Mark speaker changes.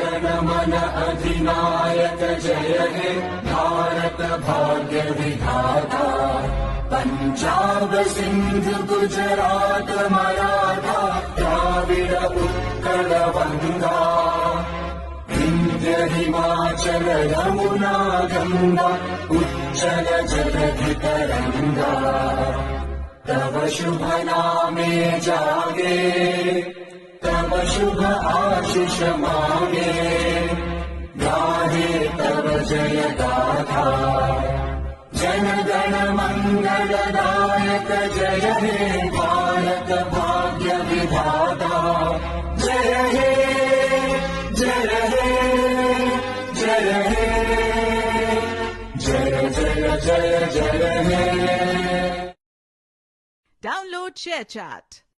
Speaker 1: गण मन अधिनायक जय हे भारत भाग्य विधाता। पंजाब सिंध गुजरात मराठा द्राविड उत्कल बंगा। विंध्य हिमाचल यमुना गंगा उज्जल जलधि तरंगा। तव शुभ नामे जागे तव शुभ आशीष मांगे। गाहे तव जय गाथा जन गण मंगलदायक जय हे भारत भाग्य विधाता। जय हे जय हे जय हे जय जय जय जय हे।
Speaker 2: Download ShareChat.